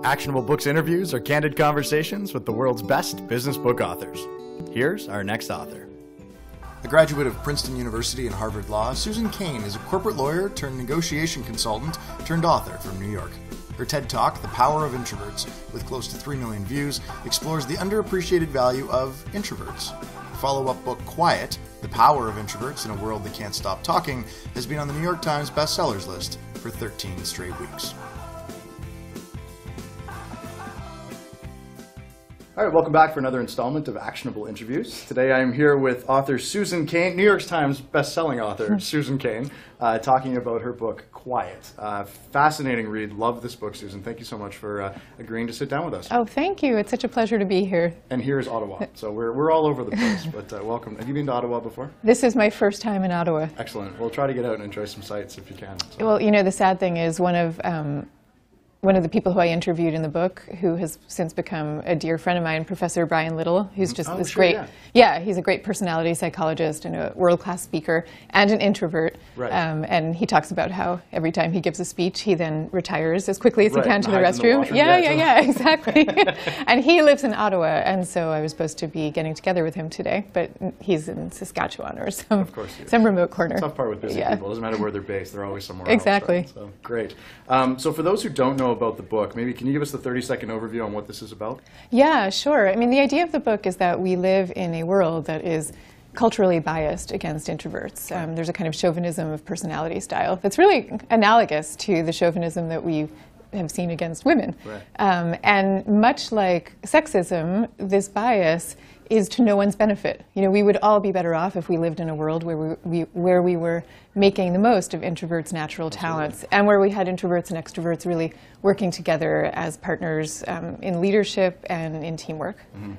Actionable Books interviews are candid conversations with the world's best business book authors. Here's our next author. A graduate of Princeton University and Harvard Law, Susan Cain is a corporate lawyer turned negotiation consultant turned author from New York. Her TED Talk, The Power of Introverts, with close to 3 million views, explores the underappreciated value of introverts. The follow-up book, Quiet, The Power of Introverts in a World That Can't Stop Talking, has been on the New York Times bestsellers list for 13 straight weeks. All right, welcome back for another installment of Actionable Interviews. Today I'm here with author Susan Cain, New York Times best-selling author Susan Cain, talking about her book, Quiet. Fascinating read. Love this book, Susan. Thank you so much for agreeing to sit down with us. Oh, thank you. It's such a pleasure to be here. And here's Ottawa. So we're all over the place, but welcome. Have you been to Ottawa before? This is my first time in Ottawa. Excellent. We'll try to get out and enjoy some sights if you can. So. Well, you know, the sad thing is one of the people who I interviewed in the book, who has since become a dear friend of mine, Professor Brian Little, who's just great, he's a great personality psychologist and a world-class speaker and an introvert. Right. And he talks about how every time he gives a speech, he then retires as quickly as he can to the restroom. Exactly. And he lives in Ottawa, and so I was supposed to be getting together with him today, but he's in Saskatchewan or some remote corner. The tough part with busy people, it doesn't matter where they're based, they're always somewhere exactly. else. Right? So, great. So for those who don't know about the book, maybe can you give us the 30-second overview on what this is about? Yeah, sure. I mean, the idea of the book is that we live in a world that is culturally biased against introverts. There's a kind of chauvinism of personality style that's really analogous to the chauvinism that we have seen against women. Right. And much like sexism, this bias is to no one's benefit. You know, we would all be better off if we lived in a world where we were making the most of introverts' natural talents, and where we had introverts and extroverts really working together as partners in leadership and in teamwork. Mm-hmm.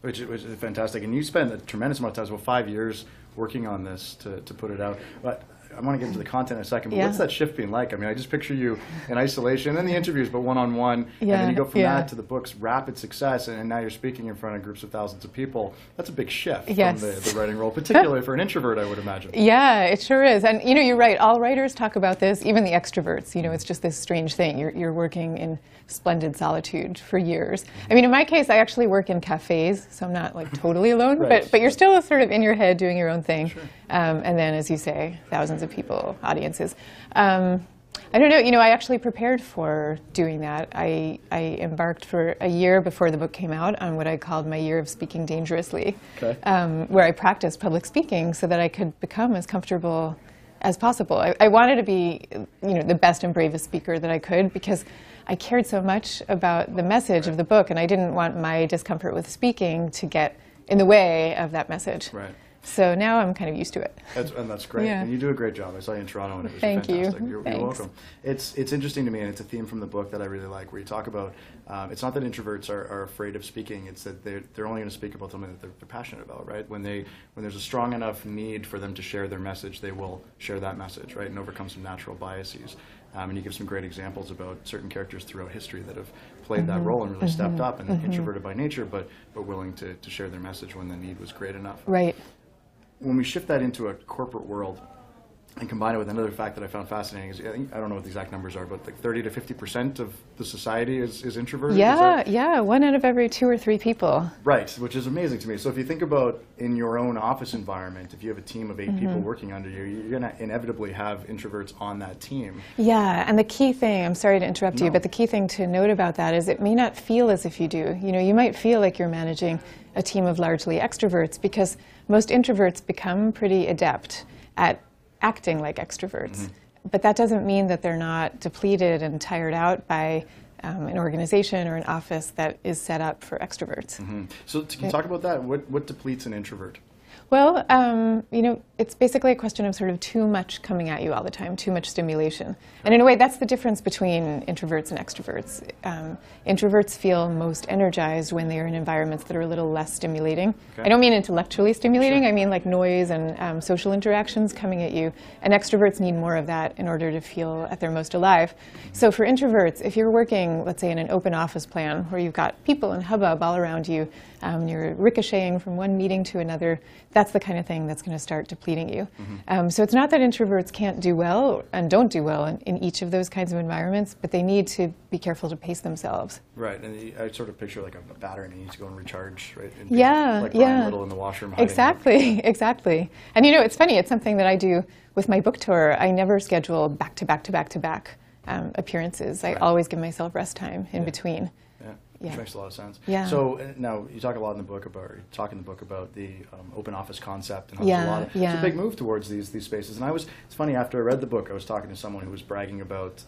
Which is fantastic. And you spent a tremendous amount of time, 5 years, working on this to put it out. But I want to get into the content in a second, but what's that shift been like? I mean, I just picture you in isolation, and the interviews, but one-on-one, and then you go from that to the book's rapid success, and now you're speaking in front of groups of thousands of people. That's a big shift from the writing role, particularly for an introvert, I would imagine. Yeah, it sure is. And, you know, you're right. All writers talk about this, even the extroverts. You know, it's just this strange thing. You're working in splendid solitude for years. I mean, in my case, I actually work in cafes, so I'm not, like, totally alone, but you're still sort of in your head doing your own thing. Sure. And then, as you say, thousands of people, audiences. I don't know, you know, I actually prepared for doing that. I embarked for a year before the book came out on what I called my year of speaking dangerously, where I practiced public speaking so that I could become as comfortable as possible. I wanted to be, you know, the best and bravest speaker that I could, because I cared so much about the message of the book, and I didn't want my discomfort with speaking to get in the way of that message. Right. So now I'm kind of used to it. And that's great. Yeah. And you do a great job. I saw you in Toronto, and it was fantastic. You're welcome. It's interesting to me, and it's a theme from the book that I really like, where you talk about, it's not that introverts are afraid of speaking, it's that they're only going to speak about something that they're passionate about, right? When there's a strong enough need for them to share their message, they will share that message, right, and overcome some natural biases. And you give some great examples about certain characters throughout history that have played that role and really stepped up, and introverted by nature, but willing to share their message when the need was great enough. Right. When we shift that into a corporate world and combine it with another fact that I found fascinating is, I don't know what the exact numbers are, but like 30 to 50% of the society is introverted? Yeah, 1 out of every 2 or 3 people. Right, which is amazing to me. So if you think about in your own office environment, if you have a team of 8 people working under you, you're going to inevitably have introverts on that team. Yeah, and the key thing, I'm sorry to interrupt you, but the key thing to note about that is it may not feel as if you do. You know, you might feel like you're managing a team of largely extroverts, because most introverts become pretty adept at acting like extroverts. But that doesn't mean that they're not depleted and tired out by an organization or an office that is set up for extroverts. So can you talk about that? What depletes an introvert? Well, you know, it's basically a question of sort of too much coming at you all the time, too much stimulation. And in a way, that's the difference between introverts and extroverts. Introverts feel most energized when they are in environments that are a little less stimulating. I don't mean intellectually stimulating, I mean like noise and social interactions coming at you. And extroverts need more of that in order to feel at their most alive. So for introverts, if you're working, let's say, in an open office plan where you've got people and hubbub all around you, you're ricocheting from one meeting to another, that's the kind of thing that's going to start depleting you. So it's not that introverts can't do well and don't do well in each of those kinds of environments, but they need to be careful to pace themselves. Right, and I sort of picture like a battery and you need to go and recharge, right? And like Brian Little in the washroom. Exactly, exactly. And it's funny, it's something that I do with my book tour. I never schedule back-to-back-to-back-to-back appearances. I always give myself rest time in between. Which makes a lot of sense. Yeah. So now you talk a lot in the book about, or you talk in the book about the open office concept and how there's a lot of, it's a big move towards these spaces. And it's funny, after I read the book, I was talking to someone who was bragging about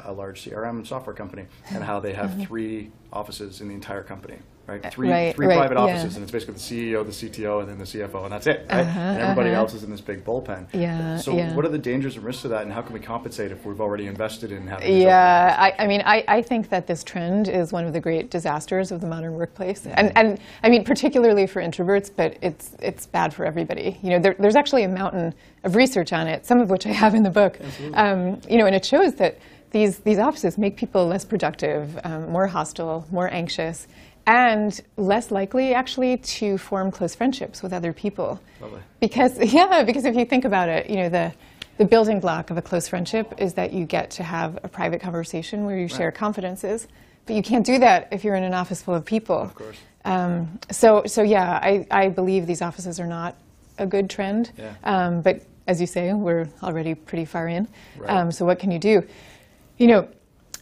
a large CRM software company and how they have 3 offices in the entire company. Right? Three private offices, and it's basically the CEO, the CTO, and then the CFO, and that's it. Right? And everybody else is in this big bullpen. So what are the dangers and risks of that, and how can we compensate if we've already invested in having these I think that this trend is one of the great disasters of the modern workplace, and I mean particularly for introverts, but it's bad for everybody. There's actually a mountain of research on it, some of which I have in the book. And it shows that these offices make people less productive, more hostile, more anxious, and less likely, actually, to form close friendships with other people. Lovely. Because if you think about it, the building block of a close friendship is that you get to have a private conversation where you share confidences. But you can't do that if you're in an office full of people. Of course. I believe these offices are not a good trend. But as you say, we're already pretty far in. Right. So what can you do?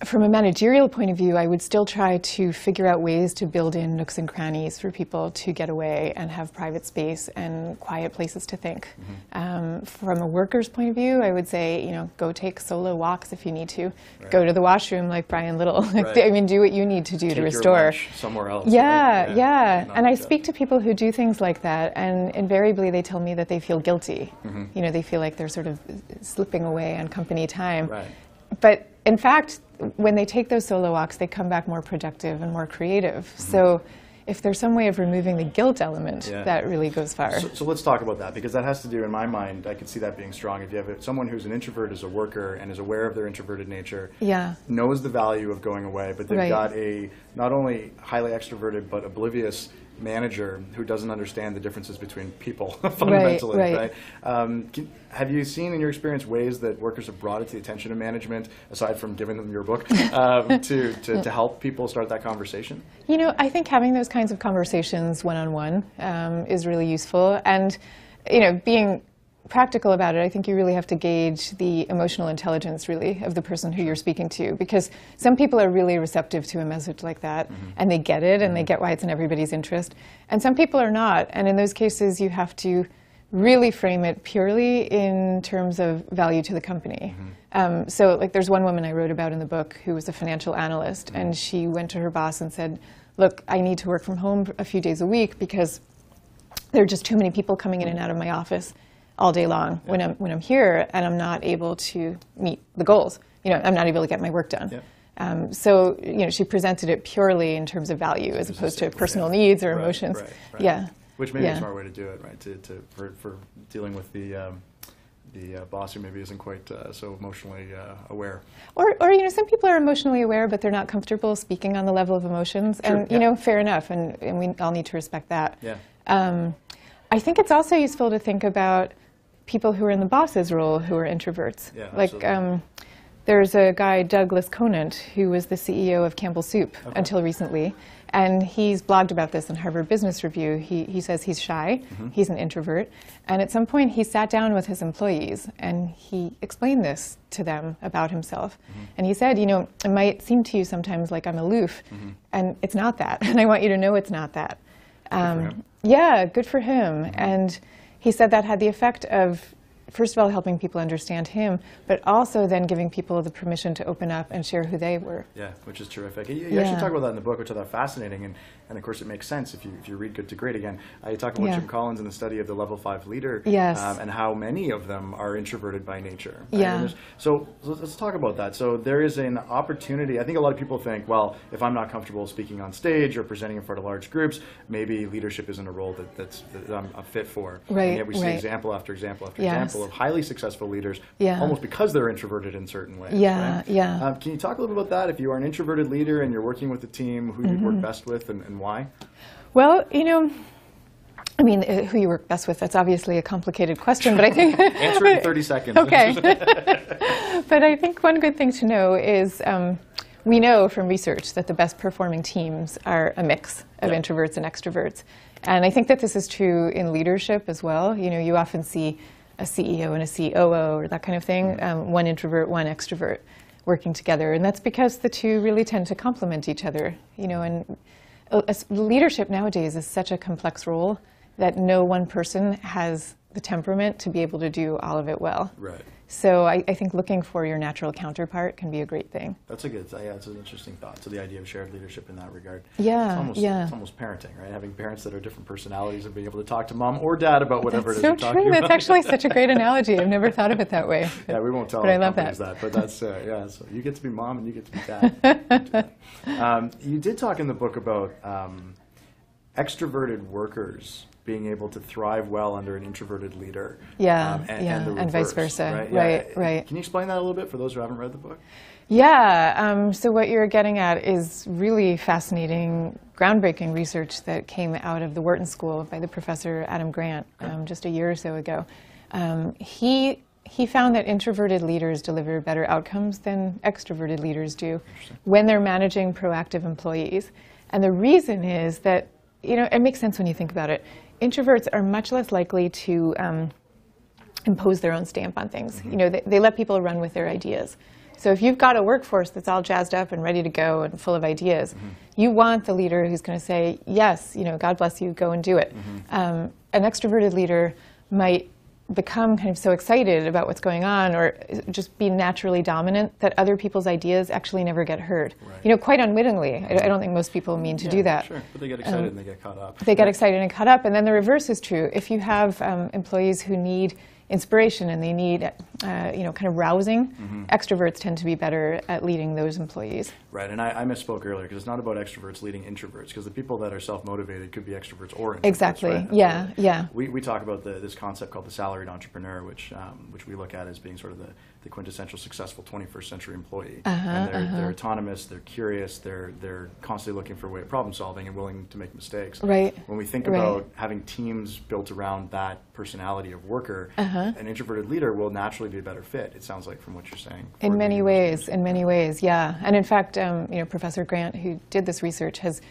From a managerial point of view, I would still try to figure out ways to build in nooks and crannies for people to get away and have private space and quiet places to think. From a worker's point of view, I would say, go take solo walks if you need to. Right. Go to the washroom like Brian Little. Right. Do what you need to do Take to restore. Your lunch somewhere else. And I speak to people who do things like that, and invariably they tell me that they feel guilty. They feel like they're sort of slipping away on company time. Right. But in fact, when they take those solo walks, they come back more productive and more creative. So if there's some way of removing the guilt element, that really goes far. So let's talk about that, because that has to do, in my mind, I can see that being strong. If you have someone who's an introvert, is a worker, and is aware of their introverted nature, knows the value of going away, but they've got a not only highly extroverted, but oblivious manager who doesn't understand the differences between people fundamentally, right? Have you seen in your experience ways that workers have brought it to the attention of management, aside from giving them your book, to help people start that conversation? I think having those kinds of conversations one-on-one is really useful. And, being practical about it, I think you really have to gauge the emotional intelligence, really, of the person who you're speaking to. Because some people are really receptive to a message like that, and they get it, and they get why it's in everybody's interest. And some people are not. And in those cases, you have to really frame it purely in terms of value to the company. So there's one woman I wrote about in the book who was a financial analyst, and she went to her boss and said, look, I need to work from home a few days a week because there are just too many people coming in and out of my office all day long when I'm here, and I'm not able to meet the goals. I'm not able to get my work done. So she presented it purely in terms of value as opposed to personal needs or emotions. Right. Which may be a smart way to do it, right? For dealing with the boss who maybe isn't quite so emotionally aware. Or some people are emotionally aware, but they're not comfortable speaking on the level of emotions. True, and fair enough, and we all need to respect that. I think it's also useful to think about people who are in the boss's role who are introverts. There's a guy, Douglas Conant, who was the CEO of Campbell Soup until recently, and he's blogged about this in Harvard Business Review. He says he's shy, he's an introvert, and at some point he sat down with his employees and he explained this to them about himself. And he said, it might seem to you sometimes like I'm aloof, and it's not that, and I want you to know it's not that. Good for him. And he said that had the effect of, first of all, helping people understand him, but also then giving people the permission to open up and share who they were. Yeah, which is terrific. You actually talk about that in the book, which I thought fascinating, and of course it makes sense if you read Good to Great again. You talk about Jim Collins and the study of the level 5 leader, and how many of them are introverted by nature. Right? So let's talk about that. So there is an opportunity. I think a lot of people think, well, if I'm not comfortable speaking on stage or presenting in front of large groups, maybe leadership isn't a role that I'm a fit for. And yet we see example after example after example of highly successful leaders, almost because they're introverted in certain ways. Can you talk a little bit about that? If you are an introverted leader and you're working with a team, who you work best with and why? Well, I mean, who you work best with, that's obviously a complicated question, but I think... Answer it in 30 seconds. Okay. But I think one good thing to know is we know from research that the best performing teams are a mix of introverts and extroverts. And I think that this is true in leadership as well. You know, you often see a CEO and a COO or that kind of thing, one introvert, one extrovert working together. And that's because the two really tend to complement each other. You know, and leadership nowadays is such a complex role that no one person has the temperament to be able to do all of it well. Right. So I think looking for your natural counterpart can be a great thing. That's a good, yeah, it's an interesting thought. So the idea of shared leadership in that regard. Yeah, It's almost parenting, right? Having parents that are different personalities and being able to talk to mom or dad about whatever That's it is you're so talking true. about. That's actually such a great analogy. I've never thought of it that way. Yeah, we won't tell But I our love companies that. but that's, yeah, so you get to be mom and you get to be dad. You did talk in the book about extroverted workers being able to thrive well under an introverted leader. Yeah, and the and vice reverse, versa. right? Right. Can you explain that a little bit for those who haven't read the book? Yeah, so what you're getting at is really fascinating, groundbreaking research that came out of the Wharton School by the professor Adam Grant just a year or so ago. He found that introverted leaders deliver better outcomes than extroverted leaders do when they're managing proactive employees. And the reason is that, you know, it makes sense when you think about it. Introverts are much less likely to impose their own stamp on things. You know, they let people run with their ideas. So if you've got a workforce that's all jazzed up and ready to go and full of ideas, you want the leader who's going to say, yes, you know, God bless you, go and do it. An extroverted leader might become kind of so excited about what's going on or just be naturally dominant that other people's ideas actually never get heard. Right. You know, quite unwittingly. I don't think most people mean to do that. Sure, but they get excited and they get caught up. They get excited and caught up. And then the reverse is true. If you have employees who need inspiration and they need, you know, kind of rousing, extroverts tend to be better at leading those employees. Right, and I misspoke earlier because it's not about extroverts leading introverts because the people that are self-motivated could be extroverts or introverts. Exactly, right? yeah. We talk about this concept called the salaried entrepreneur, which we look at as being sort of the quintessential successful 21st century employee. And they're autonomous, they're curious, they're constantly looking for a way of problem solving and willing to make mistakes. Right. When we think about having teams built around that personality of worker, an introverted leader will naturally be a better fit, it sounds like, from what you're saying. In many ways, yeah. And in fact, you know, Professor Grant, who did this research, has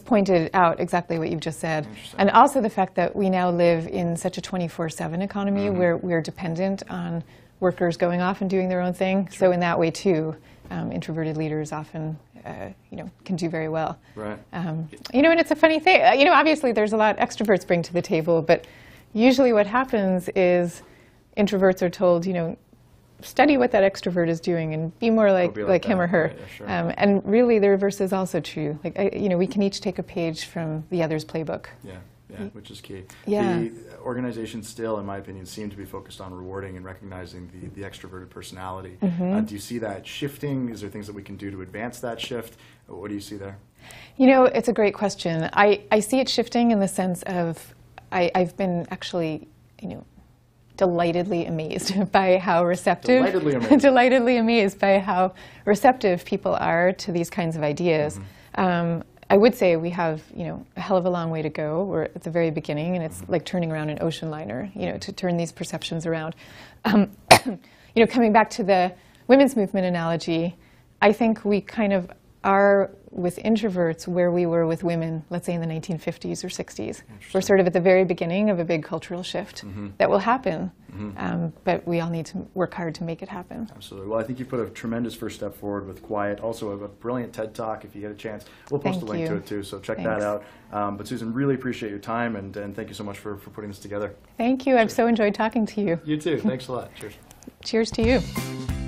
pointed out exactly what you've just said. And also the fact that we now live in such a 24/7 economy where we're dependent on workers going off and doing their own thing. Sure. So in that way, too, introverted leaders often, you know, can do very well. Right. You know, and it's a funny thing. You know, obviously there's a lot extroverts bring to the table, but usually what happens is introverts are told, you know, study what that extrovert is doing and be more like him or her. Right, yeah, sure. And really the reverse is also true. Like, you know, we can each take a page from the other's playbook. Yeah, which is key. Yeah. The organizations still, in my opinion, seem to be focused on rewarding and recognizing the extroverted personality. Do you see that shifting? Is there things that we can do to advance that shift? What do you see there? You know, it's a great question. I see it shifting in the sense of I've been actually, you know, delightedly amazed by how receptive, delightedly amazed by how receptive people are to these kinds of ideas. I would say we have, you know, a hell of a long way to go. We're at the very beginning, and it's like turning around an ocean liner, you know, to turn these perceptions around. You know, coming back to the women's movement analogy, I think we kind of are with introverts where we were with women, let's say in the 1950s or 60s. We're sort of at the very beginning of a big cultural shift that will happen, but we all need to work hard to make it happen. Absolutely. Well, I think you put a tremendous first step forward with Quiet. Also a brilliant TED Talk if you get a chance. We'll post a link to it too, so check that out. But Susan, really appreciate your time, and thank you so much for putting this together. Thank you. I've so enjoyed talking to you. You too. Thanks a lot. Cheers. Cheers to you.